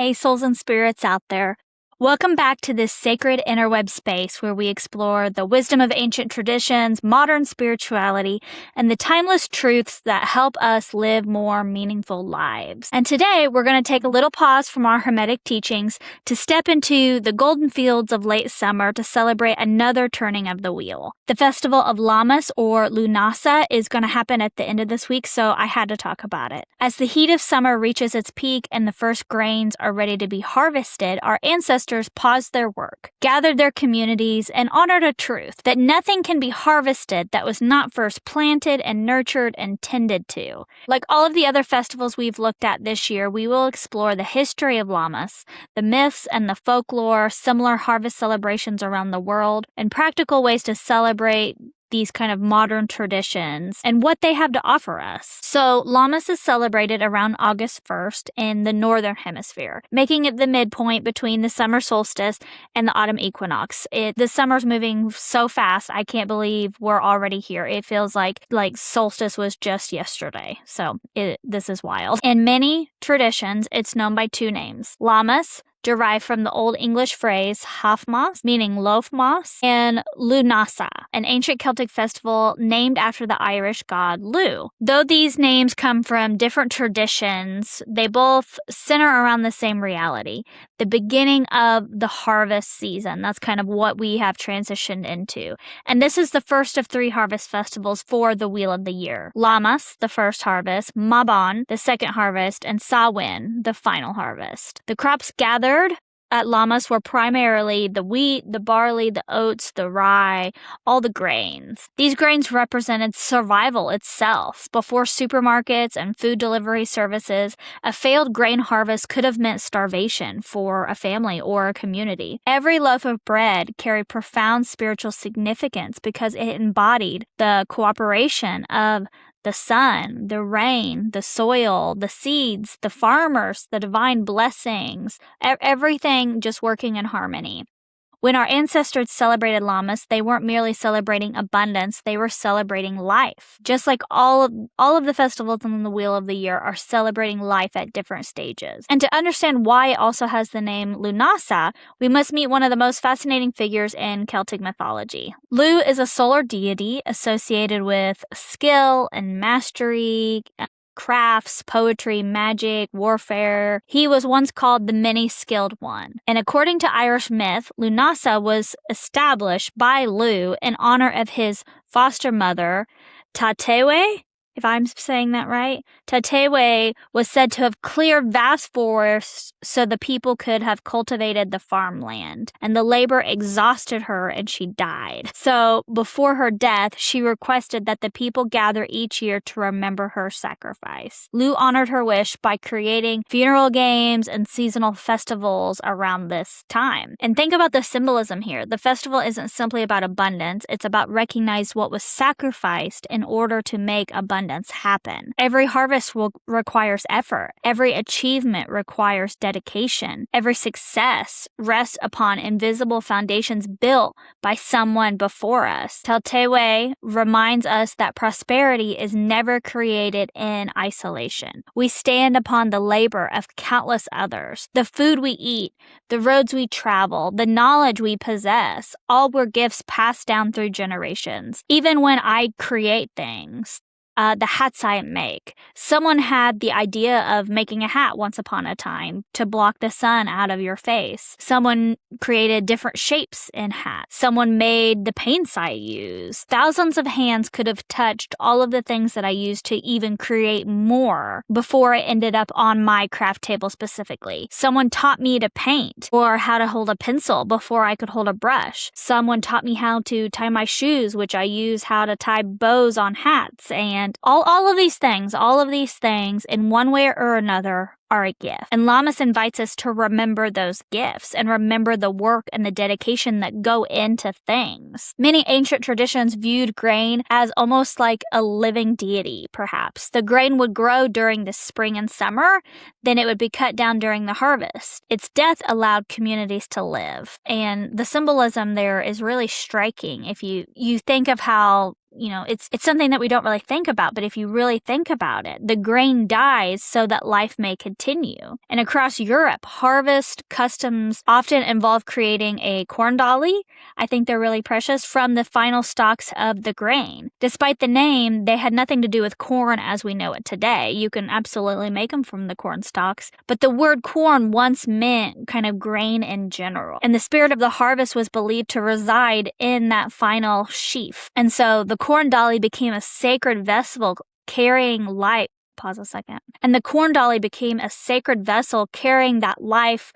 Hey, souls and spirits out there. Welcome back to this sacred interweb space where we explore the wisdom of ancient traditions, modern spirituality, and the timeless truths that help us live more meaningful lives. And today, we're going to take a little pause from our Hermetic teachings to step into the golden fields of late summer to celebrate another turning of the wheel. The festival of Lammas, or Lunasa, is going to happen at the end of this week, so I had to talk about it. As the heat of summer reaches its peak and the first grains are ready to be harvested, our ancestors paused their work, gathered their communities, and honored a truth that nothing can be harvested that was not first planted and nurtured and tended to. Like all of the other festivals we've looked at this year, we will explore the history of Lammas, the myths and the folklore, similar harvest celebrations around the world, and practical ways to celebrate these kind of modern traditions and what they have to offer us. So Lammas is celebrated around August 1st in the northern hemisphere, making it the midpoint between the summer solstice and the autumn equinox. The summer's moving so fast, I can't believe we're already here. It feels like solstice was just yesterday. So this is wild. In many traditions, it's known by two names: Lammas, derived from the Old English phrase half-moss, meaning loaf moss, and Lunasa, an ancient Celtic festival named after the Irish god Lugh. Though these names come from different traditions, they both center around the same reality, the beginning of the harvest season. That's kind of what we have transitioned into. And this is the first of three harvest festivals for the Wheel of the Year. Lammas, the first harvest, Mabon, the second harvest, and Samhain, the final harvest. The crops gathered at Lammas were primarily the wheat, the barley, the oats, the rye, all the grains. These grains represented survival itself. Before supermarkets and food delivery services, a failed grain harvest could have meant starvation for a family or a community. Every loaf of bread carried profound spiritual significance because it embodied the cooperation of the sun, the rain, the soil, the seeds, the farmers, the divine blessings, everything just working in harmony. When our ancestors celebrated Lammas, they weren't merely celebrating abundance, they were celebrating life. Just like all of the festivals on the Wheel of the Year are celebrating life at different stages. And to understand why it also has the name Lunasa, we must meet one of the most fascinating figures in Celtic mythology. Lugh is a solar deity associated with skill and mastery, crafts, poetry, magic, warfare. He was once called the Many-Skilled One. And according to Irish myth, Lunasa was established by Lugh in honor of his foster mother, Tatewe, if I'm saying that right. Tatewe was said to have cleared vast forests so the people could have cultivated the farmland, and the labor exhausted her and she died. So before her death, she requested that the people gather each year to remember her sacrifice. Lugh honored her wish by creating funeral games and seasonal festivals around this time. And think about the symbolism here. The festival isn't simply about abundance, it's about recognizing what was sacrificed in order to make abundance happen. Every harvest requires effort. Every achievement requires dedication. Every success rests upon invisible foundations built by someone before us. Tatewe reminds us that prosperity is never created in isolation. We stand upon the labor of countless others. The food we eat, the roads we travel, the knowledge we possess, all were gifts passed down through generations. Even when I create things, the hats I make. Someone had the idea of making a hat once upon a time to block the sun out of your face. Someone created different shapes in hats. Someone made the paints I use. Thousands of hands could have touched all of the things that I used to even create more before it ended up on my craft table specifically. Someone taught me to paint or how to hold a pencil before I could hold a brush. Someone taught me how to tie my shoes, which I use how to tie bows on hats, and all of these things in one way or another are a gift. And Lammas invites us to remember those gifts and remember the work and the dedication that go into things. Many ancient traditions viewed grain as almost like a living deity, perhaps. The grain would grow during the spring and summer, then it would be cut down during the harvest. Its death allowed communities to live. And the symbolism there is really striking if you think of how it's something that we don't really think about, but if you really think about it, the grain dies so that life may continue. And across Europe, harvest customs often involve creating a corn dolly. I think they're really precious, from the final stalks of the grain. Despite the name, they had nothing to do with corn as we know it today. You can absolutely make them from the corn stalks, but the word corn once meant kind of grain in general. And the spirit of the harvest was believed to reside in that final sheaf. And so the corn dolly became a sacred vessel carrying life. Pause a second. And the corn dolly became a sacred vessel carrying that life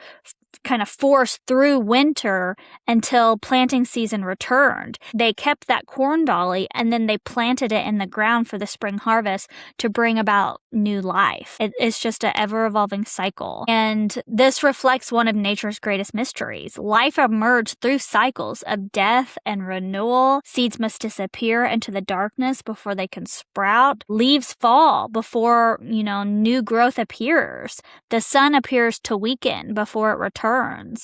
kind of force through winter until planting season returned. They kept that corn dolly and then they planted it in the ground for the spring harvest to bring about new life. It's just an ever-evolving cycle. And this reflects one of nature's greatest mysteries. Life emerged through cycles of death and renewal. Seeds must disappear into the darkness before they can sprout. Leaves fall before, new growth appears. The sun appears to weaken before it returns.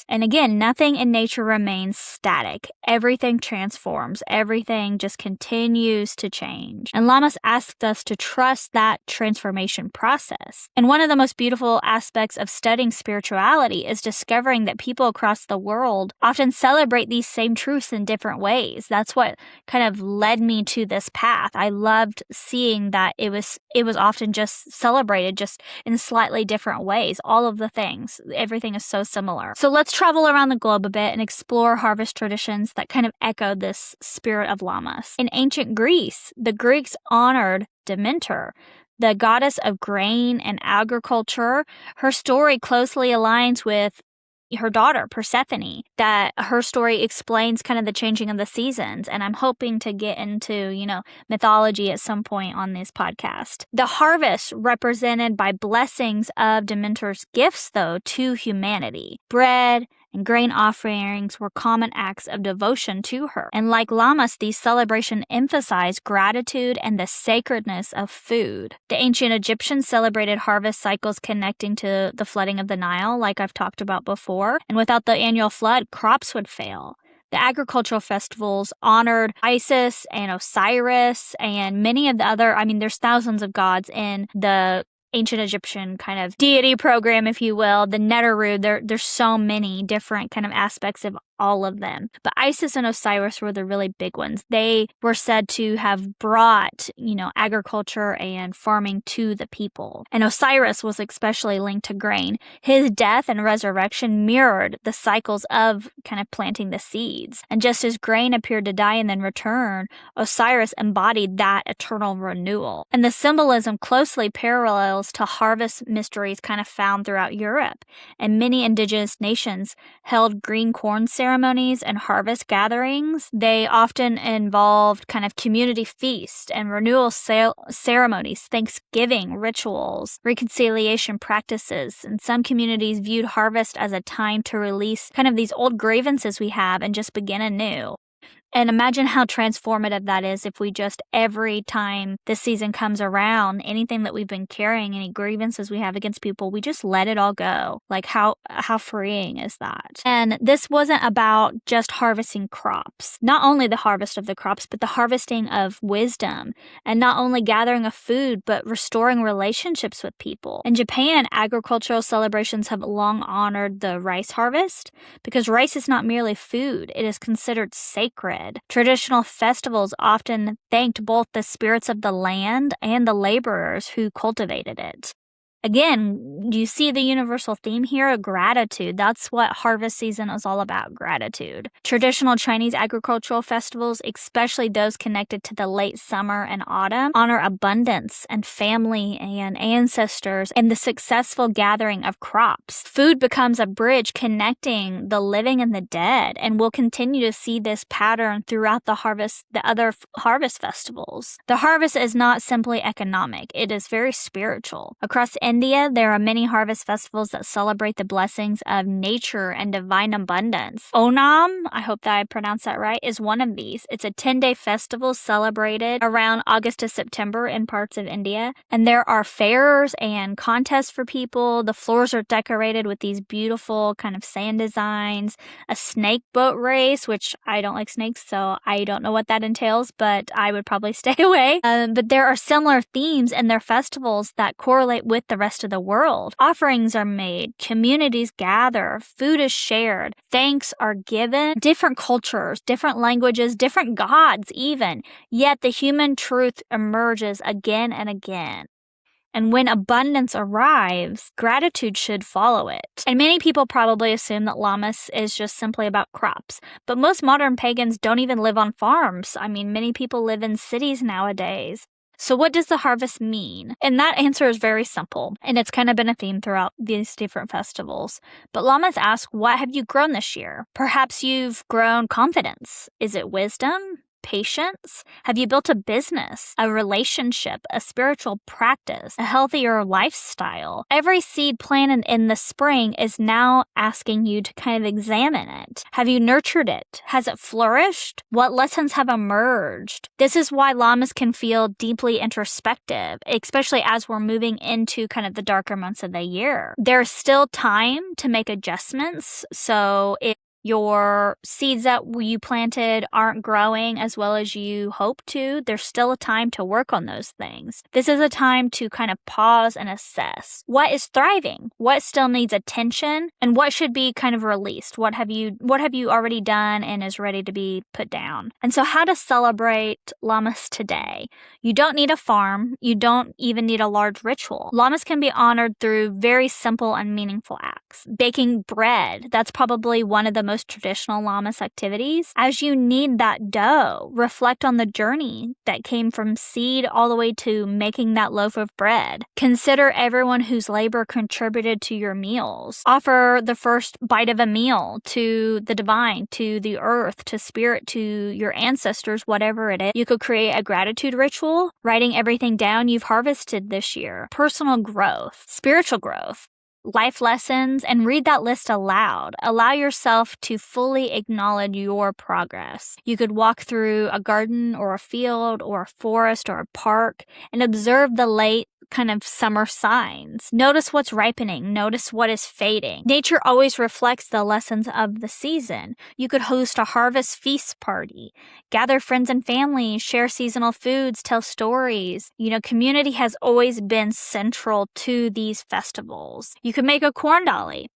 And again, nothing in nature remains static. Everything transforms. Everything just continues to change. And Lammas asked us to trust that transformation process. And one of the most beautiful aspects of studying spirituality is discovering that people across the world often celebrate these same truths in different ways. That's what kind of led me to this path. I loved seeing that it was often just celebrated just in slightly different ways. All of the things, everything is so similar. So let's travel around the globe a bit and explore harvest traditions that kind of echo this spirit of Lammas. In ancient Greece, the Greeks honored Demeter, the goddess of grain and agriculture. Her story closely aligns with her daughter, Persephone, that her story explains kind of the changing of the seasons. And I'm hoping to get into, mythology at some point on this podcast. The harvest represented by blessings of Demeter's gifts, though, to humanity. Bread and grain offerings were common acts of devotion to her. And like Lammas, these celebrations emphasize gratitude and the sacredness of food. The ancient Egyptians celebrated harvest cycles connecting to the flooding of the Nile, like I've talked about before. And without the annual flood, crops would fail. The agricultural festivals honored Isis and Osiris and many of the other, there's thousands of gods in the ancient Egyptian kind of deity program, if you will, the Neteru. There's so many different kind of aspects of all of them. But Isis and Osiris were the really big ones. They were said to have brought, agriculture and farming to the people. And Osiris was especially linked to grain. His death and resurrection mirrored the cycles of kind of planting the seeds. And just as grain appeared to die and then return, Osiris embodied that eternal renewal. And the symbolism closely parallels to harvest mysteries kind of found throughout Europe. And many indigenous nations held green corn ceremonies and harvest gatherings. They often involved kind of community feasts and renewal ceremonies, Thanksgiving rituals, reconciliation practices. And some communities viewed harvest as a time to release kind of these old grievances we have and just begin anew. And imagine how transformative that is if we just, every time this season comes around, anything that we've been carrying, any grievances we have against people, we just let it all go. Like how freeing is that? And this wasn't about just harvesting crops. Not only the harvest of the crops, but the harvesting of wisdom. And not only gathering of food, but restoring relationships with people. In Japan, agricultural celebrations have long honored the rice harvest because rice is not merely food. It is considered sacred. Traditional festivals often thanked both the spirits of the land and the laborers who cultivated it. Again, do you see the universal theme here? Gratitude. That's what harvest season is all about, gratitude. Traditional Chinese agricultural festivals, especially those connected to the late summer and autumn, honor abundance and family and ancestors and the successful gathering of crops. Food becomes a bridge connecting the living and the dead, and we'll continue to see this pattern throughout the other harvest festivals. The harvest is not simply economic. It is very spiritual. Across India, there are many harvest festivals that celebrate the blessings of nature and divine abundance. Onam, I hope that I pronounced that right, is one of these. It's a 10-day festival celebrated around August to September in parts of India. And there are fairs and contests for people. The floors are decorated with these beautiful kind of sand designs. A snake boat race, which I don't like snakes, so I don't know what that entails, but I would probably stay away. But there are similar themes in their festivals that correlate with the rest of the world. Offerings are made, communities gather, food is shared, thanks are given, different cultures, different languages, different gods even, yet the human truth emerges again and again. And when abundance arrives, gratitude should follow it. And many people probably assume that Lammas is just simply about crops. But most modern pagans don't even live on farms. I mean, many people live in cities nowadays. So what does the harvest mean? And that answer is very simple. And it's kind of been a theme throughout these different festivals. But Lammas ask, what have you grown this year? Perhaps you've grown confidence. Is it wisdom? Patience? Have you built a business, a relationship, a spiritual practice, a healthier lifestyle? Every seed planted in the spring is now asking you to kind of examine it. Have you nurtured it? Has it flourished? What lessons have emerged? This is why Lammas can feel deeply introspective, especially as we're moving into kind of the darker months of the year. There's still time to make adjustments. So if your seeds that you planted aren't growing as well as you hope to, there's still a time to work on those things. This is a time to kind of pause and assess what is thriving, what still needs attention, and what should be kind of released. What have you already done and is ready to be put down? And so how to celebrate Lammas today? You don't need a farm. You don't even need a large ritual. Lammas can be honored through very simple and meaningful acts. Baking bread, that's probably one of the most traditional Lammas activities. As you knead that dough, reflect on the journey that came from seed all the way to making that loaf of bread. Consider everyone whose labor contributed to your meals. Offer the first bite of a meal to the divine, to the earth, to spirit, to your ancestors, whatever it is. You could create a gratitude ritual, writing everything down you've harvested this year. Personal growth, spiritual growth, life lessons, and read that list aloud. Allow yourself to fully acknowledge your progress. You could walk through a garden or a field or a forest or a park and observe the late kind of summer signs. Notice what's ripening. Notice what is fading. Nature always reflects the lessons of the season. You could host a harvest feast party, gather friends and family, share seasonal foods, tell stories. Community has always been central to these festivals. You could make a corn dolly.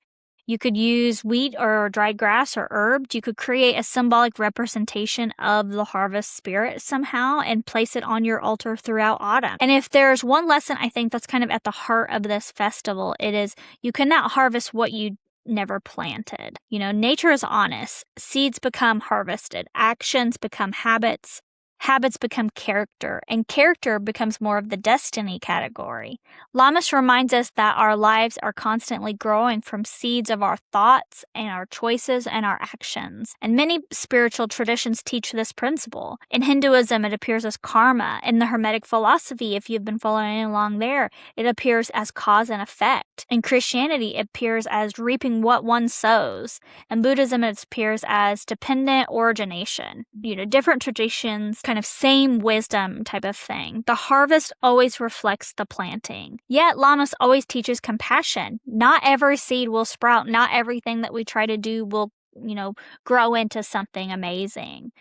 You could use wheat or dried grass or herbs. You could create a symbolic representation of the harvest spirit somehow and place it on your altar throughout autumn. And if there's one lesson I think that's kind of at the heart of this festival, it is you cannot harvest what you never planted. Nature is honest. Seeds become harvested. Actions become habits. Habits become character, and character becomes more of the destiny category. Lammas reminds us that our lives are constantly growing from seeds of our thoughts and our choices and our actions. And many spiritual traditions teach this principle. In Hinduism, it appears as karma. In the Hermetic philosophy, if you've been following along there, it appears as cause and effect. In Christianity, it appears as reaping what one sows. In Buddhism, it appears as dependent origination. Different traditions, kind of same wisdom type of thing. The harvest always reflects the planting. Yet Lammas always teaches compassion. Not every seed will sprout. Not everything that we try to do will, grow into something amazing.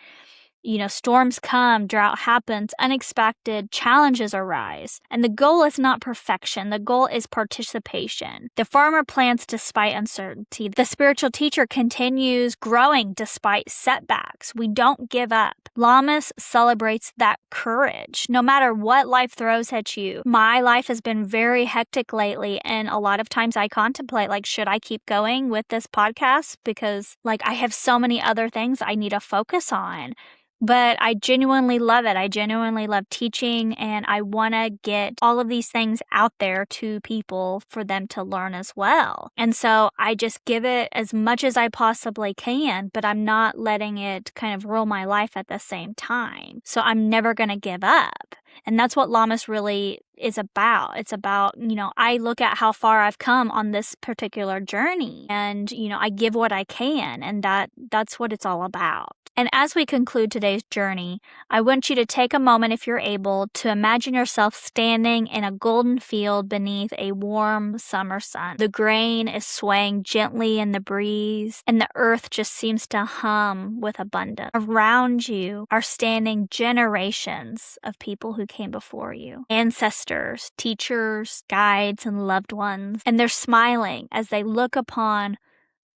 Storms come, drought happens, unexpected challenges arise. And the goal is not perfection. The goal is participation. The farmer plants despite uncertainty. The spiritual teacher continues growing despite setbacks. We don't give up. Lammas celebrates that courage. No matter what life throws at you. My life has been very hectic lately, and a lot of times I contemplate, should I keep going with this podcast? Because, I have so many other things I need to focus on. But I genuinely love it. I genuinely love teaching, and I want to get all of these things out there to people for them to learn as well. And so I just give it as much as I possibly can, but I'm not letting it kind of rule my life at the same time. So I'm never going to give up. And that's what Lammas really is about. It's about, I look at how far I've come on this particular journey, and, I give what I can, and that's what it's all about. And as we conclude today's journey, I want you to take a moment, if you're able, to imagine yourself standing in a golden field beneath a warm summer sun. The grain is swaying gently in the breeze, and the earth just seems to hum with abundance. Around you are standing generations of people who came before you, ancestors, teachers, guides, and loved ones, and they're smiling as they look upon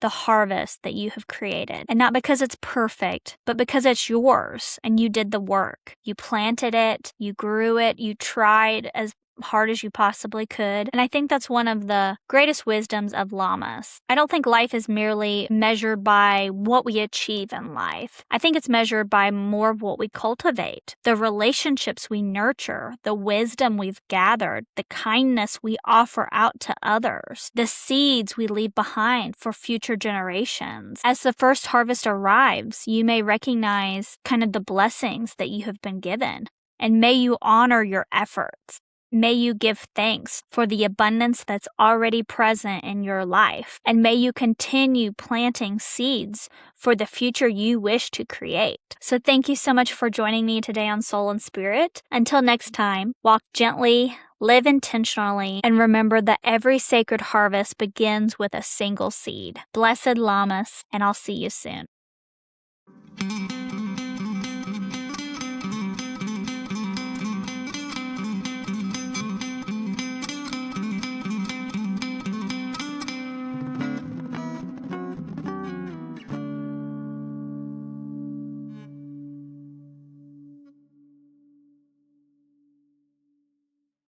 the harvest that you have created. And not because it's perfect, but because it's yours and you did the work. You planted it, you grew it, you tried as hard as you possibly could. And I think that's one of the greatest wisdoms of Llamas. I don't think life is merely measured by what we achieve in life. I think it's measured by more of what we cultivate, the relationships we nurture, the wisdom we've gathered, the kindness we offer out to others, the seeds we leave behind for future generations. As the first harvest arrives, you may recognize kind of the blessings that you have been given, and may you honor your efforts. May you give thanks for the abundance that's already present in your life, and may you continue planting seeds for the future you wish to create. So thank you so much for joining me today on Soul and Spirit. Until next time, walk gently, live intentionally, and remember that every sacred harvest begins with a single seed. Blessed Llamas, and I'll see you soon.